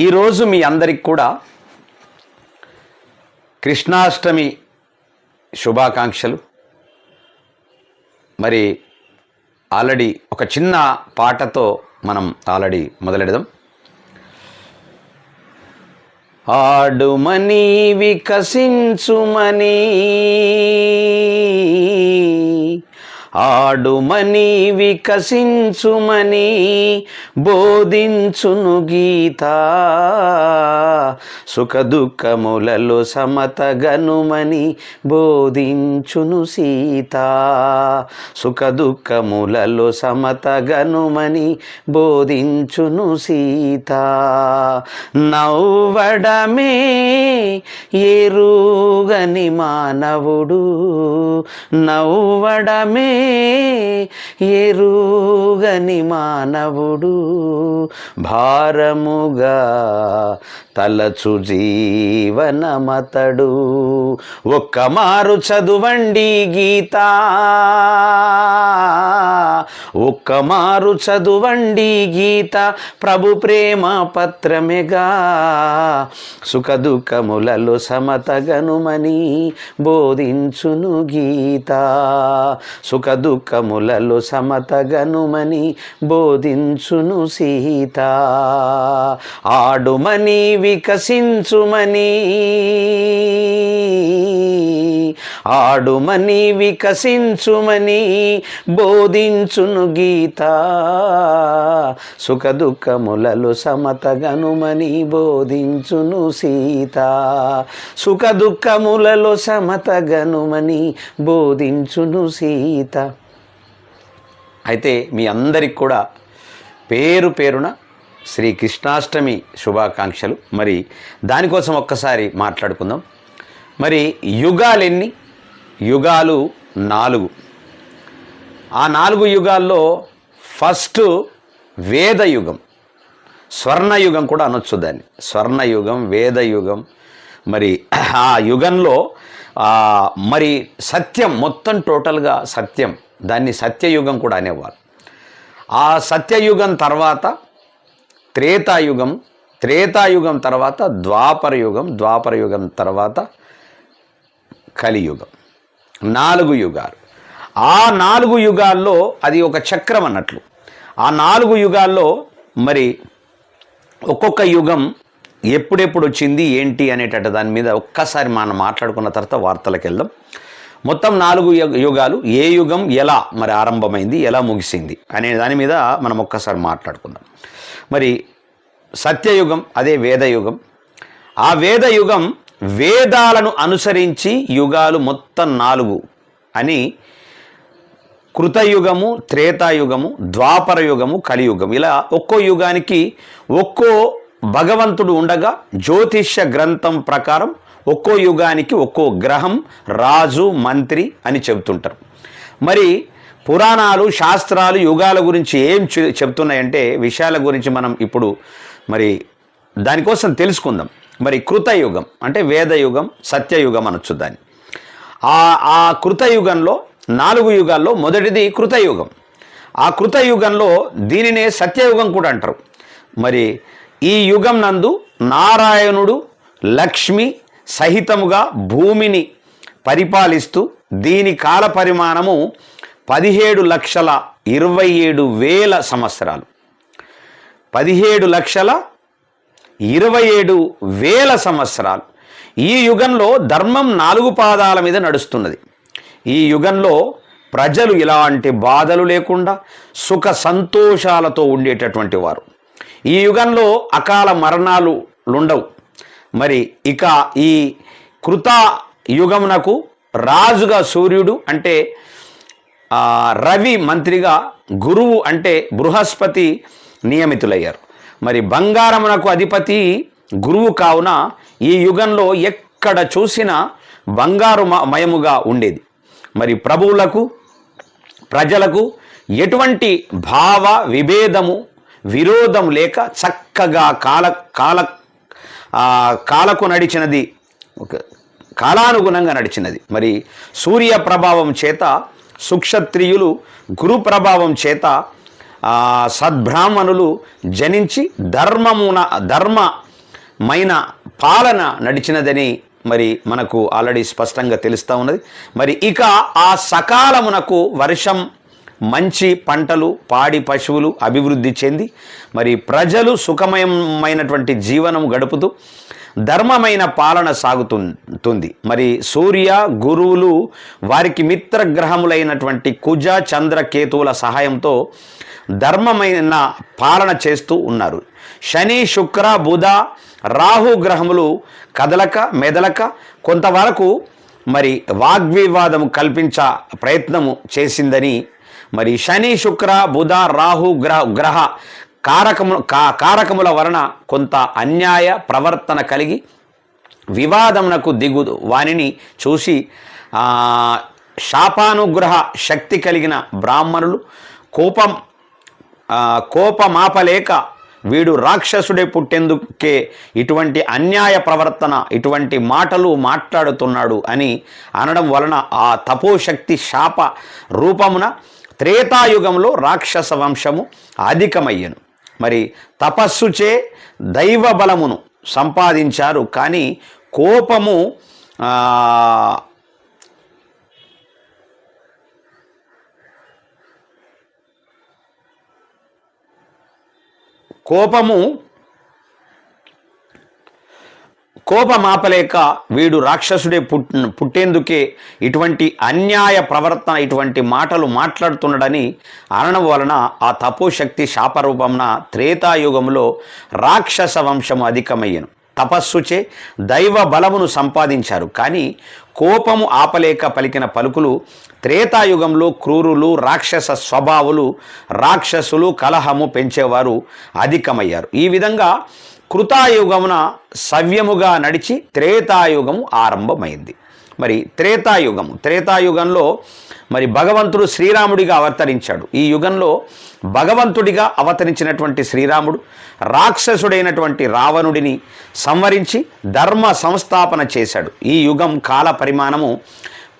ఈరోజు మీ అందరికి కూడా కృష్ణాష్టమి శుభాకాంక్షలు. మరి ఆల్రెడీ ఒక చిన్న పాటతో మనం ఆల్రెడీ మొదలెడదాం. ఆడుమని వికసించుమని, ఆడుమని వికసించుమని బోధించును గీత, సుఖదుఖములలో సమతగనుమని బోధించును సీత, సుఖదుఖములలో సమతగనుమని బోధించును సీత. నవ్వడమే ఎరుగని మానవుడు, నవ్వడమే ఎరుగని మానవుడు, భారముగా తలచు జీవనమతడు. ఒక్క మారు చదువండి గీత, ఒక్క మారు చదువండి గీత, ప్రభు ప్రేమ పత్రమేగా, సుఖదుఖములలో సమతగనుమని బోధించును గీత, సుఖదుఖములలో సమతగనుమని బోధించును సీత. ఆడుమని వికసించుమని, ఆడుమని వికసించుమని బోధించును గీత, సుఖదుఖములలో సమతగనుమని బోధించును సీత, సుఖదుఖములలో సమతగనుమని బోధించును సీత. అయితే మీ అందరికి కూడా పేరు పేరున శ్రీ కృష్ణాష్టమి శుభాకాంక్షలు. మరి దానికోసం ఒక్కసారి మాట్లాడుకుందాం. మరి యుగాలు ఎన్ని? యుగాలు 4. ఆ 4 యుగాల్లో ఫస్ట్ వేదయుగం, స్వర్ణయుగం కూడా అనొచ్చు దాన్ని. స్వర్ణయుగం, వేదయుగం. మరి ఆ యుగంలో మరి సత్యం మొత్తం టోటల్గా సత్యం, దాన్ని సత్యయుగం కూడా అనేవారు. ఆ సత్యయుగం తర్వాత త్రేతాయుగం, త్రేతాయుగం తర్వాత ద్వాపరయుగం, ద్వాపరయుగం తర్వాత కలియుగం. 4 యుగాలు. ఆ 4 యుగాల్లో అది ఒక చక్రం అన్నట్లు. ఆ 4 యుగాల్లో మరి ఒక్కొక్క యుగం ఎప్పుడెప్పుడు వచ్చింది ఏంటి అనేటట్టు దాని మీద ఒక్కసారి మనం మాట్లాడుకున్న తర్వాత వార్తలకు వెళ్దాం. మొత్తం 4 యుగాలు, ఏ యుగం ఎలా మరి ఆరంభమైంది, ఎలా ముగిసింది అనే దాని మీద మనం ఒక్కసారి మాట్లాడుకుందాం. మరి సత్యయుగం అదే వేదయుగం. ఆ వేదయుగం వేదాలను అనుసరించి యుగాలు మొత్తం 4 అని కృతయుగము, త్రేతాయుగము, ద్వాపరయుగము, కలియుగం. ఇలా ఒక్కో యుగానికి ఒక్కో భగవంతుడు ఉండగా జ్యోతిష్య గ్రంథం ప్రకారం ఒక్కో యుగానికి ఒక్కో గ్రహం, రాజు, మంత్రి అని చెబుతుంటారు. మరి పురాణాలు, శాస్త్రాలు యుగాల గురించి ఏం చెప్తున్నాయంటే విషయాల గురించి మనం ఇప్పుడు మరి దానికోసం తెలుసుకుందాం. మరి కృతయుగం అంటే వేదయుగం, సత్యయుగం అనొచ్చు దాన్ని. ఆ కృతయుగంలో 4 యుగాల్లో మొదటిది కృతయుగం. ఆ కృతయుగంలో దీనినే సత్యయుగం కూడా అంటారు. మరి ఈ యుగం నందు నారాయణుడు లక్ష్మి సహితముగా భూమిని పరిపాలిస్తూ దీని కాల పరిమాణము 17,27,000 సంవత్సరాలు. 17,27,000 సంవత్సరాలు. ఈ యుగంలో ధర్మం 4 పాదాల మీద నడుస్తున్నది. ఈ యుగంలో ప్రజలు ఇలాంటి బాధలు లేకుండా సుఖ సంతోషాలతో ఉండేటటువంటి వారు. ఈ యుగంలో అకాల మరణాలు ఉండవు. మరి ఇక ఈ కృత యుగమునకు రాజుగా సూర్యుడు అంటే రవి, మంత్రిగా గురువు అంటే బృహస్పతి నియమితులయ్యారు. మరి బంగారమునకు అధిపతి గురువు కావున ఈ యుగంలో ఎక్కడ చూసినా బంగారు మయముగా ఉండేది. మరి ప్రభువులకు, ప్రజలకు ఎటువంటి భావ విభేదము, విరోధం లేక చక్కగా కాలకు నడిచినది, కాలానుగుణంగా నడిచినది. మరి సూర్య ప్రభావం చేత సుక్షత్రియులు, గురు ప్రభావం చేత సద్బ్రాహ్మణులు జనించి ధర్మ మైన పాలన నడిచినదని మరి మనకు ఆల్రెడీ స్పష్టంగా తెలుస్తూ ఉన్నది. మరి ఇక ఆ సకాలమునకు వర్షం, మంచి పంటలు, పాడి పశువులు అభివృద్ధి చెంది మరి ప్రజలు సుఖమయమైనటువంటి జీవనం గడుపుతూ ధర్మమైన పాలన సాగుతుంది. మరి సూర్య, గురువులు వారికి మిత్రగ్రహములైనటువంటి కుజ, చంద్ర, కేతువుల సహాయంతో ధర్మమైన పాలన చేస్తూ ఉన్నారు. శని, శుక్ర, బుధ, రాహు గ్రహములు కదలక మెదలక కొంతవరకు మరి వాగ్వివాదము కల్పించ ప్రయత్నము చేసిందని, మరి శని, శుక్ర, బుధ, రాహు గ్రహ కారకముల వలన కొంత అన్యాయ ప్రవర్తన కలిగి వివాదమునకు దిగు వానిని చూసి శాపానుగ్రహ శక్తి కలిగిన బ్రాహ్మణులు కోపమాపలేక వీడు రాక్షసుడే పుట్టేందుకే ఇటువంటి అన్యాయ ప్రవర్తన, ఇటువంటి మాటలు మాట్లాడుతున్నాడు అని అనడం వలన ఆ తపోశక్తి శాప రూపమున త్రేతాయుగంలో రాక్షస వంశము అధికమయ్యను. మరి తపస్సుచే దైవ బలమును సంపాదించారు, కానీ కోపము కోపమాపలేక వీడు రాక్షసుడే పుట్టేందుకే ఇటువంటి అన్యాయ ప్రవర్తన, ఇటువంటి మాటలు మాట్లాడుతున్నాడని అనడం వలన ఆ తపోశక్తి శాపరూపమున త్రేతాయుగంలో రాక్షస వంశము అధికమయ్యను. తపస్సుచే దైవ బలమును సంపాదించారు, కానీ కోపము ఆపలేక పలికిన పలుకులు త్రేతాయుగంలో క్రూరులు, రాక్షస స్వభావులు, రాక్షసులు, కలహము పెంచేవారు అధికమయ్యారు. ఈ విధంగా కృతాయుగమున సవ్యముగా నడిచి త్రేతాయుగము ఆరంభమైంది. మరి త్రేతాయుగంలో మరి భగవంతుడు శ్రీరాముడిగా అవతరించాడు. ఈ యుగంలో భగవంతుడిగా అవతరించినటువంటి శ్రీరాముడు రాక్షసుడైనటువంటి రావణుడిని సంవరించి ధర్మ సంస్థాపన చేశాడు. ఈ యుగం కాల పరిమాణము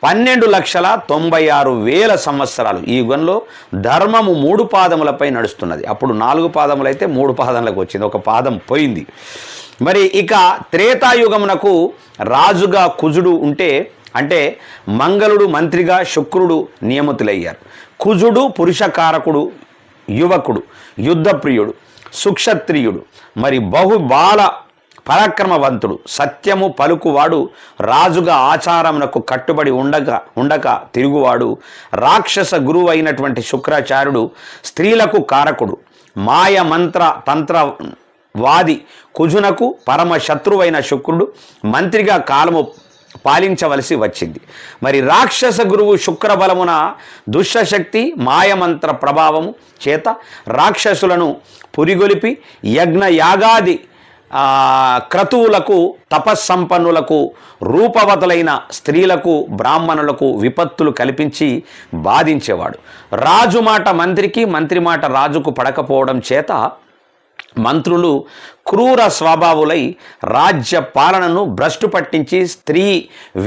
12,96,000 సంవత్సరాలు. ఈ యుగంలో ధర్మము 3 పాదములపై నడుస్తున్నది. అప్పుడు 4 పాదములైతే 3 పాదములకు వచ్చింది, ఒక పాదం పోయింది. మరి ఇక త్రేతాయుగమునకు రాజుగా కుజుడు ఉంటే, అంటే మంగళుడు మంత్రిగా శుక్రుడు నియమితులయ్యారు. కుజుడు పురుషకారకుడు, యువకుడు, యుద్ధప్రియుడు, సుక్షత్రియుడు, మరి బహుబాల పరాక్రమవంతుడు, సత్యము పలుకువాడు, రాజుగా ఆచారమునకు కట్టుబడి ఉండక తిరుగువాడు, రాక్షస గురువు అయినటువంటి శుక్రాచార్యుడు స్త్రీలకు కారకుడు, మాయ మంత్ర తంత్రవాది కుజునకు పరమ శత్రువైన శుక్రుడు మంత్రిగా కాలము పాలించవలసి వచ్చింది. మరి రాక్షస గురువు శుక్రబలమున దుష్టశక్తి మాయమంత్ర ప్రభావము చేత రాక్షసులను పురిగొలిపి యజ్ఞ యాగాది క్రతువులకు, తపస్సంపన్నులకు, రూపవతులైన స్త్రీలకు, బ్రాహ్మణులకు విపత్తులు కల్పించి బాధించేవాడు. రాజు మాట మంత్రికి, మంత్రి మాట రాజుకు పడకపోవడం చేత మంత్రులు క్రూర స్వభావులై రాజ్య పాలనను భ్రష్టు పట్టించి స్త్రీ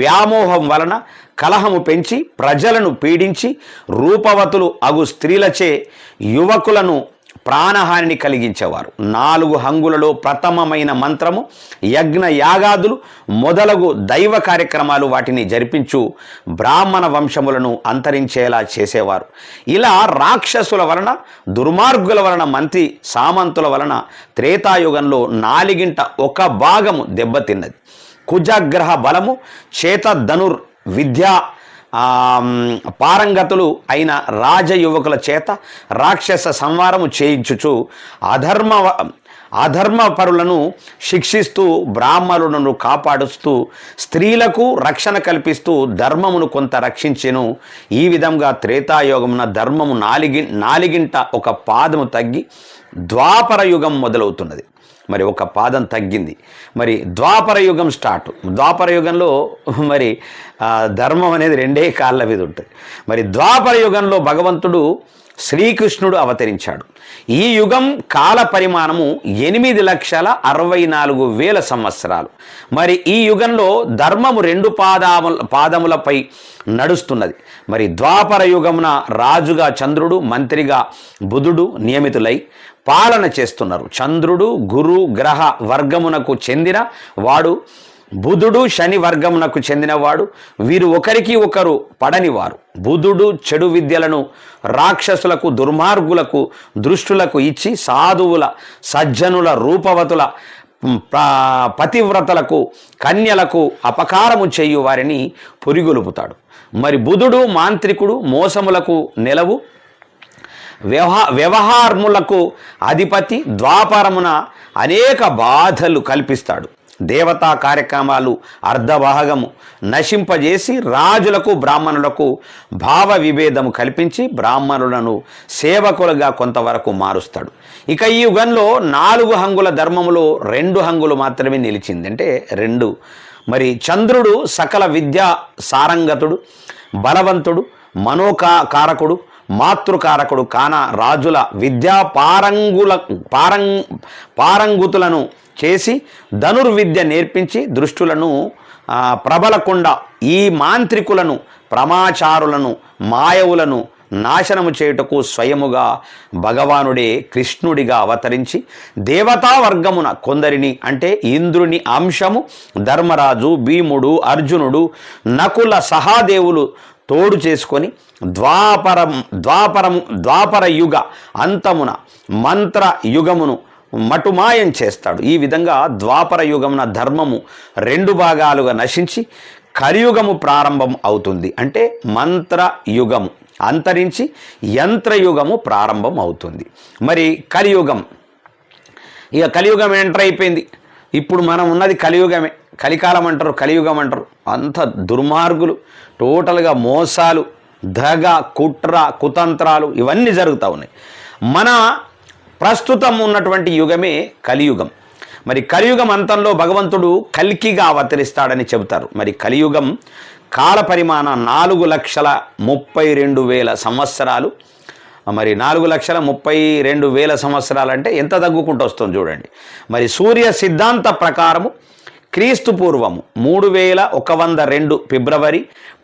వ్యామోహం వలన కలహము పెంచి ప్రజలను పీడించి రూపవతులు అగు స్త్రీలచే యువకులను ప్రాణహానిని కలిగించేవారు. 4 హంగులలో ప్రథమమైన మంత్రము, యజ్ఞ యాగాదులు మొదలగు దైవ కార్యక్రమాలు వాటిని జరిపించు బ్రాహ్మణ వంశములను అంతరించేలా చేసేవారు. ఇలా రాక్షసుల వలన, దుర్మార్గుల వలన, మంత్రి సామంతుల వలన త్రేతాయుగంలో 1/4 భాగము దెబ్బతిన్నది. కుజగ్రహ బలము చేత ధనుర్ విద్యా పారంగతులు అయిన రాజయువకుల చేత రాక్షస సంహారము చేయించుచు అధర్మపరులను శిక్షిస్తూ బ్రాహ్మణులను కాపాడుస్తూ స్త్రీలకు రక్షణ కల్పిస్తూ ధర్మమును కొంత రక్షించెను. ఈ విధంగా త్రేతాయుగమున ధర్మము 1 పాదము తగ్గి ద్వాపర యుగం మొదలవుతున్నది. మరి 1 పాదం తగ్గింది. మరి ద్వాపర యుగం స్టార్ట్. ద్వాపర యుగంలో మరి ధర్మం అనేది 2 కాళ్ళ మీద ఉంటుంది. మరి ద్వాపర యుగంలో భగవంతుడు శ్రీకృష్ణుడు అవతరించాడు. ఈ యుగం కాల పరిమాణము 8,64,000 సంవత్సరాలు. మరి ఈ యుగంలో ధర్మము 2 పాదములపై నడుస్తున్నది. మరి ద్వాపర యుగమున రాజుగా చంద్రుడు, మంత్రిగా బుధుడు నియమితులై పాలన చేస్తున్నారు. చంద్రుడు గురు గ్రహ వర్గమునకు చెందిన వాడు, బుధుడు శని వర్గమునకు చెందినవాడు. వీరు ఒకరికి ఒకరు పడనివారు. బుధుడు చెడు విద్యలను రాక్షసులకు, దుర్మార్గులకు, దృష్టులకు ఇచ్చి సాధువుల, సజ్జనుల, రూపవతుల, పతివ్రతలకు, కన్యలకు అపకారము చేయు వారిని పురిగొలుపుతాడు. మరి బుధుడు మాంత్రికుడు, మోసములకు నెలవు, వ్యవహారములకు అధిపతి. ద్వాపరమున అనేక బాధలు కల్పిస్తాడు. దేవతా కార్యక్రమాలు అర్ధభాగము నశింపజేసి రాజులకు, బ్రాహ్మణులకు భావ విభేదము కల్పించి బ్రాహ్మణులను సేవకులుగా కొంతవరకు మారుస్తాడు. ఇక ఈ యుగంలో 4 హంగుల ధర్మములో 2 హంగులు మాత్రమే నిలిచింది, అంటే 2. మరి చంద్రుడు సకల విద్యా సారంగతుడు, బలవంతుడు, మనోకారకుడు, మాతృకారకుడు కాన రాజుల విద్యా పారంగుతులను చేసి ధనుర్విద్య నేర్పించి దృష్టులను ప్రబలకుండా ఈ మాంత్రికులను, ప్రమాచారులను, మాయవులను నాశనము చేయుటకు స్వయముగా భగవానుడే కృష్ణుడిగా అవతరించి దేవతా వర్గమున కొందరిని, అంటే ఇంద్రుని అంశము ధర్మరాజు, భీముడు, అర్జునుడు, నకుల, సహాదేవులు తోడు చేసుకొని ద్వాపర యుగ అంతమున మంత్ర యుగమును మటుమాయం చేస్తాడు. ఈ విధంగా ద్వాపర యుగమున ధర్మము 2 భాగాలుగా నశించి కలియుగము ప్రారంభం అవుతుంది. అంటే మంత్రయుగము అంతరించి యంత్రయుగము ప్రారంభం అవుతుంది. మరి కలియుగం, ఇక కలియుగం ఎంటర్ అయిపోయింది. ఇప్పుడు మనం ఉన్నది కలియుగమే. కలికాలం అంటారు, కలియుగం అంటారు. అంత దుర్మార్గులు, టోటల్గా మోసాలు, దగ, కుట్ర, కుతంత్రాలు ఇవన్నీ జరుగుతూ ఉన్నాయి. మన ప్రస్తుతం ఉన్నటువంటి యుగమే కలియుగం. మరి కలియుగం అంతంలో భగవంతుడు కల్కిగా అవతరిస్తాడని చెబుతారు. మరి కలియుగం కాల పరిమాణం 4,32,000 సంవత్సరాలు. మరి 4,32,000 సంవత్సరాలు అంటే ఎంత తగ్గుకుంటూ వస్తుంది చూడండి. మరి సూర్య సిద్ధాంత ప్రకారము క్రీస్తు పూర్వము 3102 ఫిబ్రవరి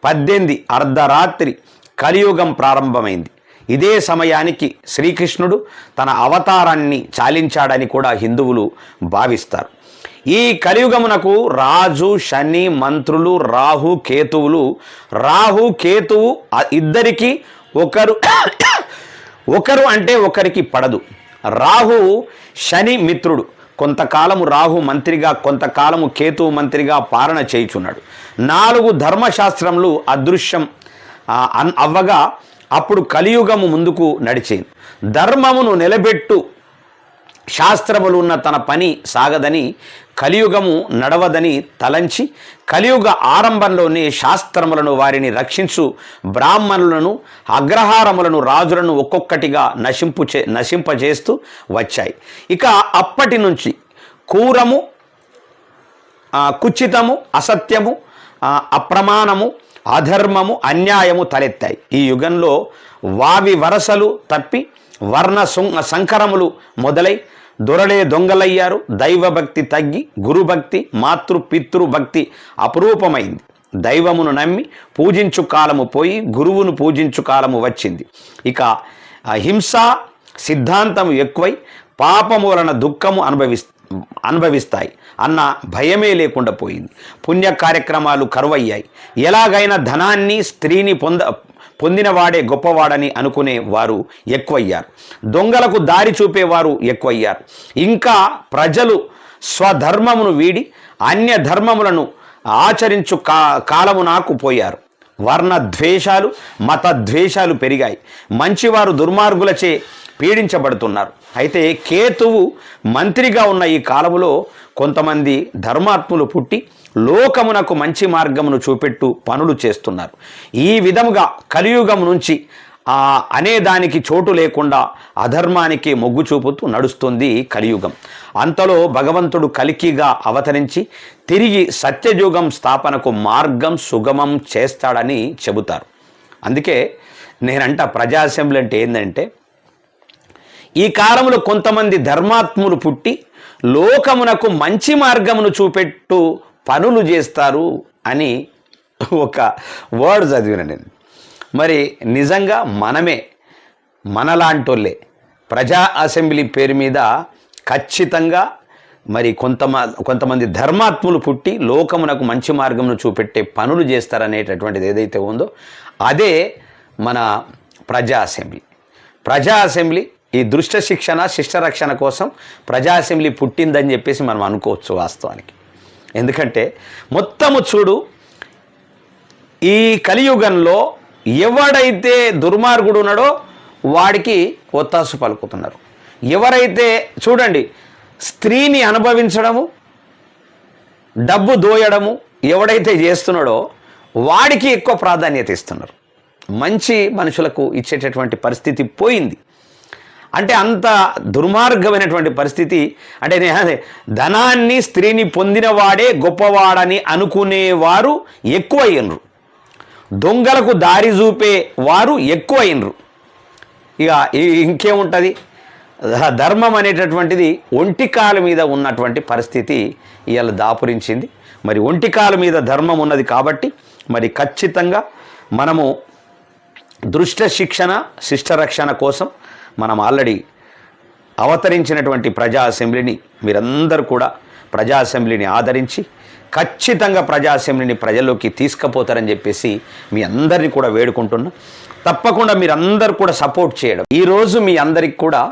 18 అర్ధరాత్రి కలియుగం ప్రారంభమైంది. ఇదే సమయానికి శ్రీకృష్ణుడు తన అవతారాన్ని చాలించాడని కూడా హిందువులు భావిస్తారు. ఈ కలియుగమునకు రాజు, శని, మంత్రులు, రాహు, కేతువు ఇద్దరికి ఒకరు అంటే ఒకరికి పడదు. రాహు శని మిత్రుడు. కొంతకాలము రాహు మంత్రిగా, కొంతకాలము కేతువు మంత్రిగా పాలన చేయుచున్నాడు. 4 ధర్మశాస్త్రములు అదృశ్యం అవ్వగా అప్పుడు కలియుగము ముందుకు నడిచేది. ధర్మమును నిలబెట్టు శాస్త్రములు ఉన్న తన పని సాగదని, కలియుగము నడవదని తలంచి కలియుగ ఆరంభంలోనే శాస్త్రములను, వారిని రక్షించు బ్రాహ్మణులను, అగ్రహారములను, రాజులను ఒక్కొక్కటిగా నశింపజేస్తూ వచ్చాయి. ఇక అప్పటి నుంచి క్రూరము, కుచితము, అసత్యము, అప్రమాణము, అధర్మము, అన్యాయము తలెత్తాయి. ఈ యుగంలో వావి వరసలు తప్పి వర్ణ సంకరములు మొదలై దొరలే దొంగలయ్యారు. దైవభక్తి తగ్గి గురుభక్తి, పితృభక్తి అపురూపమైంది. దైవమును నమ్మి పూజించు కాలము పోయి గురువును పూజించు కాలము వచ్చింది. ఇక హింస సిద్ధాంతం ఎక్కువై పాపము వలన దుఃఖము అనుభవిస్తాయి అన్న భయమే లేకుండా పోయింది. పుణ్య కార్యక్రమాలు కరువయ్యాయి. ఎలాగైనా ధనాన్ని, స్త్రీని పొందినవాడే గొప్పవాడని అనుకునే వారు ఎక్కువయ్యారు. దొంగలకు దారి చూపేవారు ఎక్కువయ్యారు. ఇంకా ప్రజలు స్వధర్మమును వీడి అన్య ధర్మములను ఆచరించు కాలము నాకు పోయారు. వర్ణ ద్వేషాలు, మత ద్వేషాలు పెరిగాయి. మంచివారు దుర్మార్గులచే పీడించబడుతున్నారు. అయితే కేతువు మంత్రిగా ఉన్న ఈ కాలములో కొంతమంది ధర్మాత్ములు పుట్టి లోకమునకు మంచి మార్గమును చూపెట్టు పనులు చేస్తున్నారు. ఈ విధముగా కలియుగం నుంచి అనేదానికి చోటు లేకుండా అధర్మానికి మొగ్గు చూపుతూ నడుస్తుంది కలియుగం. అంతలో భగవంతుడు కల్కిగా అవతరించి తిరిగి సత్యయుగం స్థాపనకు మార్గం సుగమం చేస్తాడని చెబుతారు. అందుకే నేనంట ప్రజా అసెంబ్లీ అంటే ఏంటంటే, ఈ కాలంలో కొంతమంది ధర్మాత్ములు పుట్టి లోకమునకు మంచి మార్గమును చూపెట్టు పనులు చేస్తారు అని ఒక వర్డ్ చదివిన నేను. మరి నిజంగా మనలాంటోళ్ళే ప్రజా అసెంబ్లీ పేరు మీద ఖచ్చితంగా మరి కొంతమంది ధర్మాత్ములు పుట్టి లోకమునకు మంచి మార్గమును చూపెట్టే పనులు చేస్తారనేటటువంటిది ఏదైతే ఉందో అదే మన ప్రజా అసెంబ్లీ ఈ దుష్ట శిక్షణ శిష్ట రక్షణ కోసం ప్రజా అసెంబ్లీ పుట్టిందని చెప్పేసి మనం అనుకోవచ్చు వాస్తవానికి. ఎందుకంటే మొత్తము చూడు, ఈ కలియుగంలో ఎవడైతే దుర్మార్గుడు ఉన్నాడో వాడికి ఒత్తాసు పలుకుతున్నారు. ఎవరైతే చూడండి స్త్రీని అనుభవించడము, డబ్బు దోయడము ఎవడైతే చేస్తున్నాడో వాడికి ఎక్కువ ప్రాధాన్యత ఇస్తున్నారు. మంచి మనుషులకు ఇచ్చేటటువంటి పరిస్థితి పోయింది. అంటే అంత దుర్మార్గమైనటువంటి పరిస్థితి. అంటే ధనాన్ని స్త్రీని పొందినవాడే గొప్పవాడని అనుకునేవారు ఎక్కువయ్యినరు, దొంగలకు దారి చూపే వారు ఎక్కువయ్యినరు. ఇక ఇంకేముంటుంది, ధర్మం అనేటటువంటిది ఒంటికాల మీద ఉన్నటువంటి పరిస్థితి ఇవాళ దాపురించింది. మరి ఒంటికాల మీద ధర్మం ఉన్నది కాబట్టి మరి ఖచ్చితంగా మనము దుష్ట శిక్షణ శిష్ట రక్షణ కోసం మనం ఆల్రెడీ అవతరించినటువంటి ప్రజా అసెంబ్లీని మీరందరూ కూడా ప్రజా అసెంబ్లీని ఆదరించి ఖచ్చితంగా ప్రజా అసెంబ్లీని ప్రజల్లోకి తీసుకుపోతారని చెప్పేసి మీ అందరినీ కూడా వేడుకుంటున్నా. తప్పకుండా మీరందరూ కూడా సపోర్ట్ చేయడం. ఈరోజు మీ అందరికి కూడా